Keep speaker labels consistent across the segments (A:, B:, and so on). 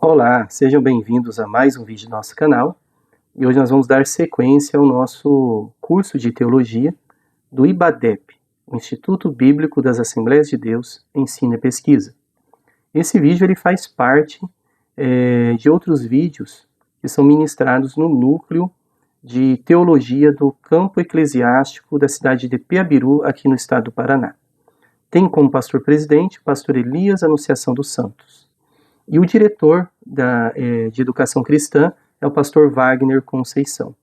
A: Olá, sejam bem-vindos a mais um vídeo do nosso canal. E hoje nós vamos dar sequência ao nosso curso de teologia do IBADEP, o Instituto Bíblico das Assembleias de Deus, Ensino e Pesquisa. Esse vídeo ele faz parte de outros vídeos que são ministrados no núcleo de teologia do campo eclesiástico da cidade de Piabiru, aqui no estado do Paraná. Tem como pastor-presidente o pastor Elias Anunciação dos Santos. E o diretor de educação cristã é o pastor Wagner Conceição.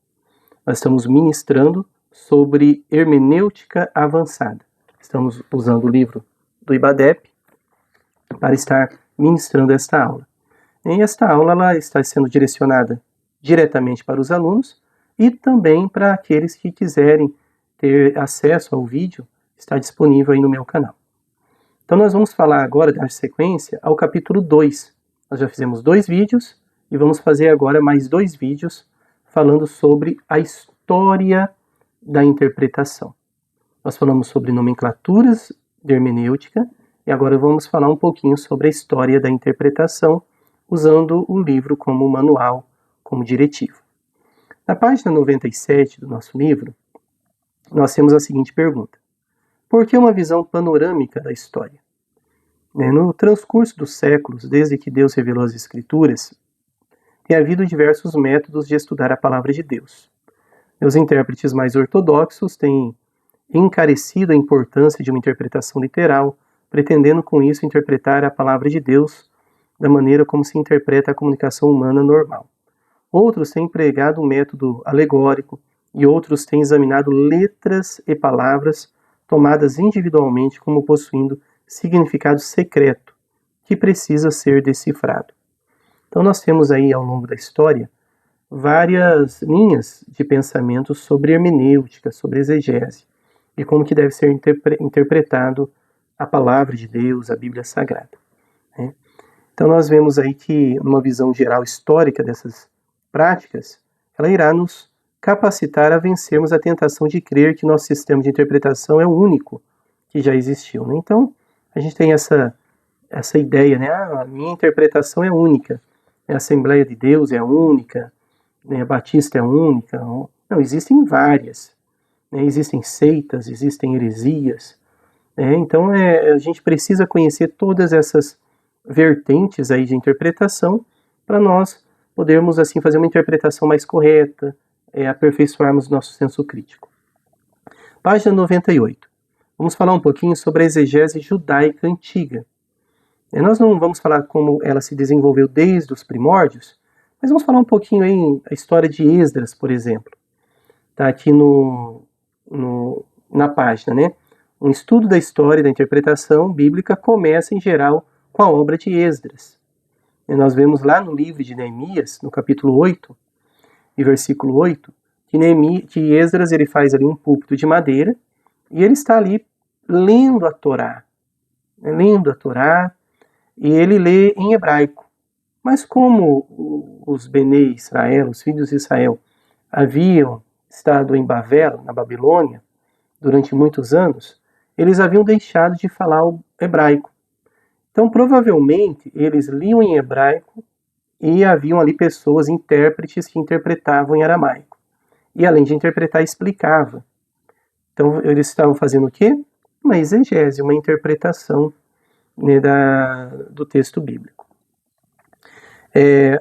A: Nós estamos ministrando sobre hermenêutica avançada. Estamos usando o livro do IBADEP para estar ministrando esta aula. E esta aula ela está sendo direcionada diretamente para os alunos e também para aqueles que quiserem ter acesso ao vídeo, está disponível aí no meu canal. Então nós vamos falar agora, dar sequência, ao capítulo 2. Nós já fizemos 2 vídeos e vamos fazer agora mais 2 vídeos falando sobre a história da interpretação. Nós falamos sobre nomenclaturas de hermenêutica e agora vamos falar um pouquinho sobre a história da interpretação, usando o livro como manual, como diretivo. Na página 97 do nosso livro, nós temos a seguinte pergunta: por que uma visão panorâmica da história? No transcurso dos séculos, desde que Deus revelou as Escrituras, tem havido diversos métodos de estudar a palavra de Deus. Os intérpretes mais ortodoxos têm encarecido a importância de uma interpretação literal, pretendendo com isso interpretar a palavra de Deus da maneira como se interpreta a comunicação humana normal. Outros têm empregado um método alegórico e outros têm examinado letras e palavras tomadas individualmente como possuindo significado secreto que precisa ser decifrado. Então nós temos aí ao longo da história várias linhas de pensamento sobre hermenêutica, sobre exegese e como que deve ser interpretado a palavra de Deus, a Bíblia Sagrada. Então nós vemos aí que uma visão geral histórica dessas práticas, ela irá nos capacitar a vencermos a tentação de crer que nosso sistema de interpretação é o único que já existiu. Então a gente tem essa ideia, a minha interpretação é única, a Assembleia de Deus é a única, a Batista é a única. Não, existem várias, existem seitas, existem heresias. Então a gente precisa conhecer todas essas vertentes aí de interpretação para nós podermos assim fazer uma interpretação mais correta, aperfeiçoarmos nosso senso crítico. Página 98. Vamos falar um pouquinho sobre a exegese judaica antiga. Nós não vamos falar como ela se desenvolveu desde os primórdios, mas vamos falar um pouquinho aí a história de Esdras, por exemplo. Está aqui na página, Um estudo da história da interpretação bíblica começa, em geral, com a obra de Esdras. E nós vemos lá no livro de Neemias, no capítulo 8, e versículo 8, que Esdras ele faz ali um púlpito de madeira, e ele está ali lendo a Torá, e ele lê em hebraico. Mas como os Benê Israel, os filhos de Israel, haviam estado em Bavel, na Babilônia, durante muitos anos, eles haviam deixado de falar o hebraico. Então, provavelmente, eles liam em hebraico e haviam ali pessoas, intérpretes, que interpretavam em aramaico. E além de interpretar, explicava. Então, eles estavam fazendo o quê? Uma exegese, uma interpretação do texto bíblico.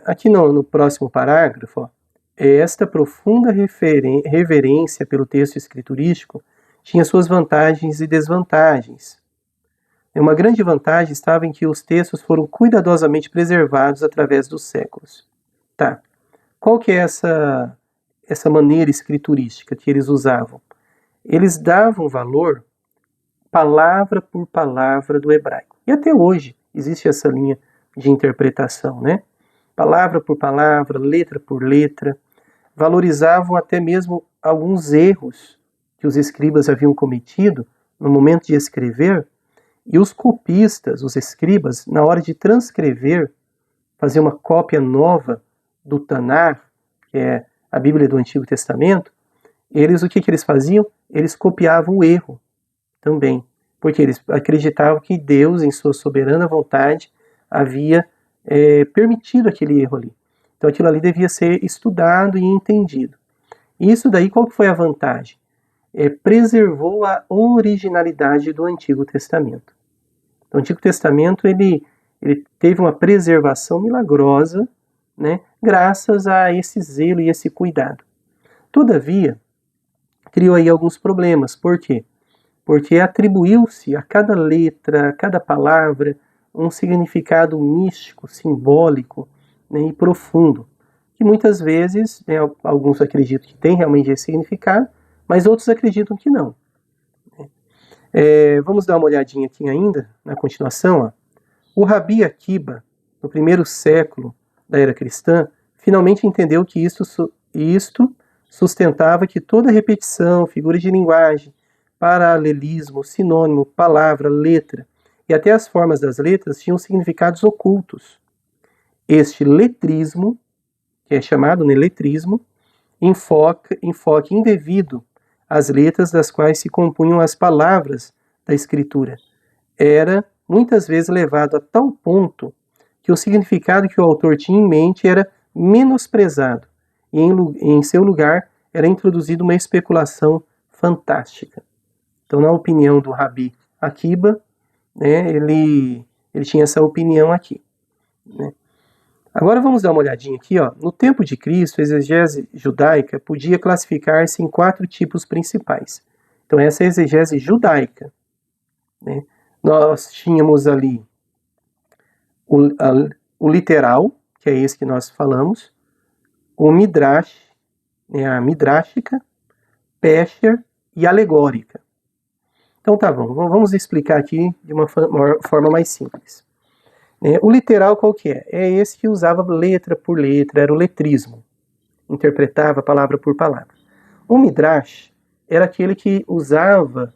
A: Aqui no próximo parágrafo, esta profunda reverência pelo texto escriturístico tinha suas vantagens e desvantagens. Uma grande vantagem estava em que os textos foram cuidadosamente preservados através dos séculos. Tá. Qual que é essa maneira escriturística que eles usavam? Eles davam valor palavra por palavra do hebraico. E até hoje existe essa linha de interpretação, Palavra por palavra, letra por letra. Valorizavam até mesmo alguns erros que os escribas haviam cometido no momento de escrever. E os copistas, os escribas, na hora de transcrever, fazer uma cópia nova do Tanar, que é a Bíblia do Antigo Testamento, o que eles faziam? Eles copiavam o erro também, porque eles acreditavam que Deus, em sua soberana vontade, havia permitido aquele erro ali. Então aquilo ali devia ser estudado e entendido. E isso daí, qual que foi a vantagem? Preservou a originalidade do Antigo Testamento. O Antigo Testamento ele teve uma preservação milagrosa, né, graças a esse zelo e esse cuidado. Todavia, criou aí alguns problemas. Por quê? Porque atribuiu-se a cada letra, a cada palavra, um significado místico, simbólico, né, e profundo, que muitas vezes, né, alguns acreditam que tem realmente esse significado, mas outros acreditam que não. Vamos dar uma olhadinha aqui ainda, na continuação. Ó. O Rabi Akiba, no primeiro século da era cristã, finalmente entendeu que isto sustentava que toda repetição, figura de linguagem, paralelismo, sinônimo, palavra, letra e até as formas das letras tinham significados ocultos. Este letrismo, que é chamado de letrismo, enfoque indevido às letras das quais se compunham as palavras da escritura, era muitas vezes levado a tal ponto que o significado que o autor tinha em mente era menosprezado e em seu lugar era introduzida uma especulação fantástica. Então, na opinião do Rabi Akiba, né, ele tinha essa opinião aqui. Né. Agora vamos dar uma olhadinha aqui. Ó. No tempo de Cristo, a exegese judaica podia classificar-se em 4 tipos principais. Então, essa é a exegese judaica. Né. Nós tínhamos ali o literal, que é esse que nós falamos, o midrash, né, a midráshtica, pesher e alegórica. Então tá bom, vamos explicar aqui de uma forma mais simples. O literal qual que é? É esse que usava letra por letra, era o letrismo. Interpretava palavra por palavra. O midrash era aquele que usava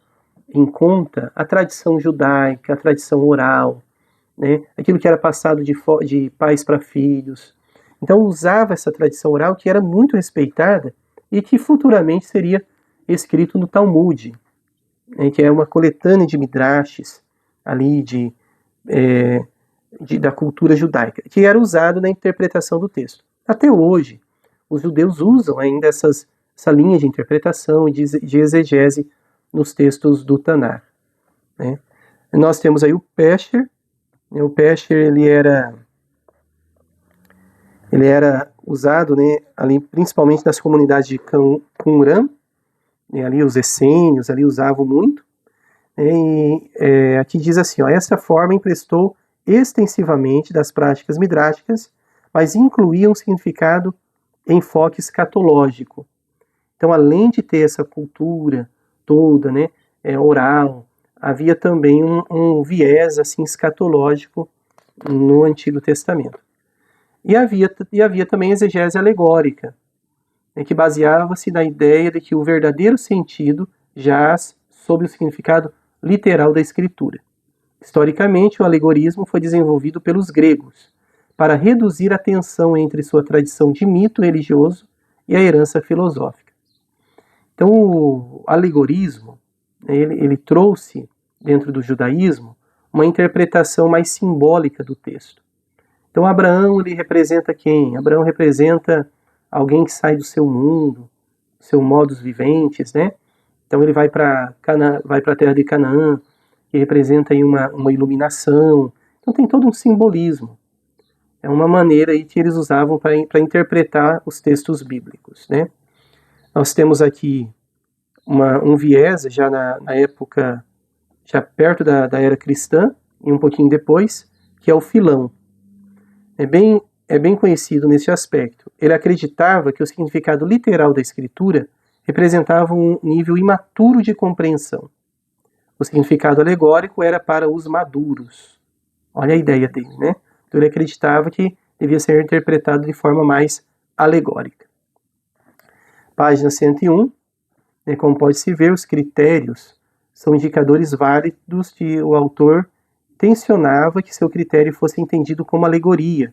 A: em conta a tradição judaica, a tradição oral, né? Aquilo que era passado de pais para filhos. Então usava essa tradição oral que era muito respeitada e que futuramente seria escrito no Talmud, né? Que é uma coletânea de midrashes ali da cultura judaica, que era usado na interpretação do texto. Até hoje, os judeus usam ainda essa linha de interpretação e de exegese nos textos do Tanar. Né? Nós temos aí o Pesher. O Pesher ele era usado, né, ali, principalmente nas comunidades de Qumran, né, ali os essênios ali usavam muito. E aqui diz assim, ó, essa forma emprestou extensivamente das práticas midráticas, mas incluía um significado enfoque escatológico. Então, além de ter essa cultura toda, né, oral, havia também um viés assim, escatológico no Antigo Testamento. E havia também a exegese alegórica, né, que baseava-se na ideia de que o verdadeiro sentido jaz sob o significado literal da Escritura. Historicamente, o alegorismo foi desenvolvido pelos gregos para reduzir a tensão entre sua tradição de mito religioso e a herança filosófica. Então, o alegorismo, ele trouxe, dentro do judaísmo, uma interpretação mais simbólica do texto. Então, Abraão, ele representa quem? Abraão representa alguém que sai do seu mundo, seu modus viventes, né? Então, ele vai para a terra de Canaã, que representa aí uma iluminação. Então tem todo um simbolismo. É uma maneira aí que eles usavam para interpretar os textos bíblicos, né? Nós temos aqui um viés já na época, já perto da era cristã, e um pouquinho depois, que é o Filão. É bem conhecido nesse aspecto. Ele acreditava que o significado literal da Escritura representava um nível imaturo de compreensão. O significado alegórico era para os maduros. Olha a ideia dele, né? Então ele acreditava que devia ser interpretado de forma mais alegórica. Página 101, né, como pode-se ver, os critérios são indicadores válidos que o autor tensionava que seu critério fosse entendido como alegoria.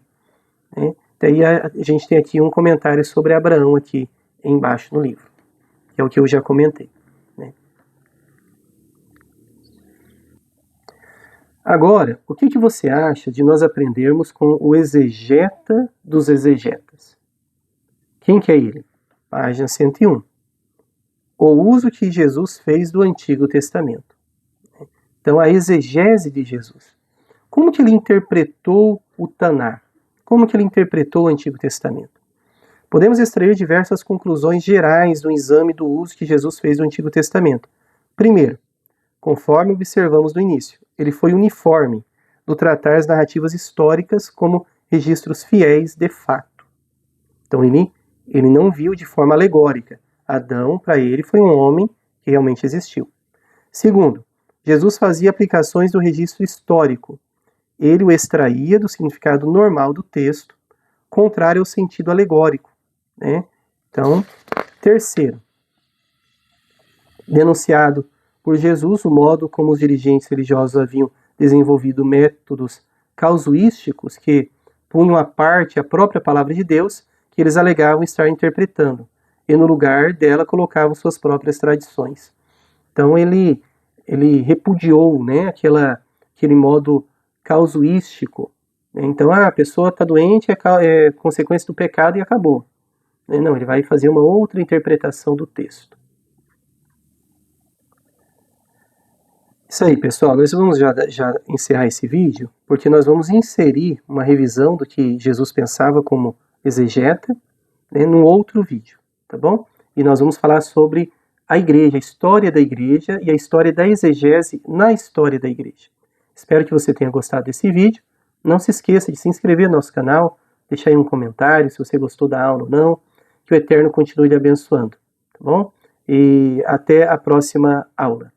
A: Né? Daí a gente tem aqui um comentário sobre Abraão aqui embaixo no livro, que é o que eu já comentei. Agora, o que você acha de nós aprendermos com o exegeta dos exegetas? Quem que é ele? Página 101. O uso que Jesus fez do Antigo Testamento. Então, a exegese de Jesus. Como que ele interpretou o Tanar? Como que ele interpretou o Antigo Testamento? Podemos extrair diversas conclusões gerais do exame do uso que Jesus fez do Antigo Testamento. Primeiro, conforme observamos no início, ele foi uniforme no tratar as narrativas históricas como registros fiéis de fato. Então ele não viu de forma alegórica. Adão, para ele, foi um homem que realmente existiu. Segundo, Jesus fazia aplicações do registro histórico. Ele o extraía do significado normal do texto, contrário ao sentido alegórico, né? Então, terceiro, denunciado por Jesus o modo como os dirigentes religiosos haviam desenvolvido métodos casuísticos que punham à parte a própria palavra de Deus que eles alegavam estar interpretando, e no lugar dela colocavam suas próprias tradições. Então ele repudiou, né, aquele modo casuístico. Então, a pessoa está doente, é consequência do pecado e acabou. Não, ele vai fazer uma outra interpretação do texto. Isso aí, pessoal, nós vamos já encerrar esse vídeo, porque nós vamos inserir uma revisão do que Jesus pensava como exegeta, né, num outro vídeo, tá bom? E nós vamos falar sobre a igreja, a história da igreja e a história da exegese na história da igreja. Espero que você tenha gostado desse vídeo. Não se esqueça de se inscrever no nosso canal, deixar aí um comentário se você gostou da aula ou não, que o Eterno continue lhe abençoando, tá bom? E até a próxima aula.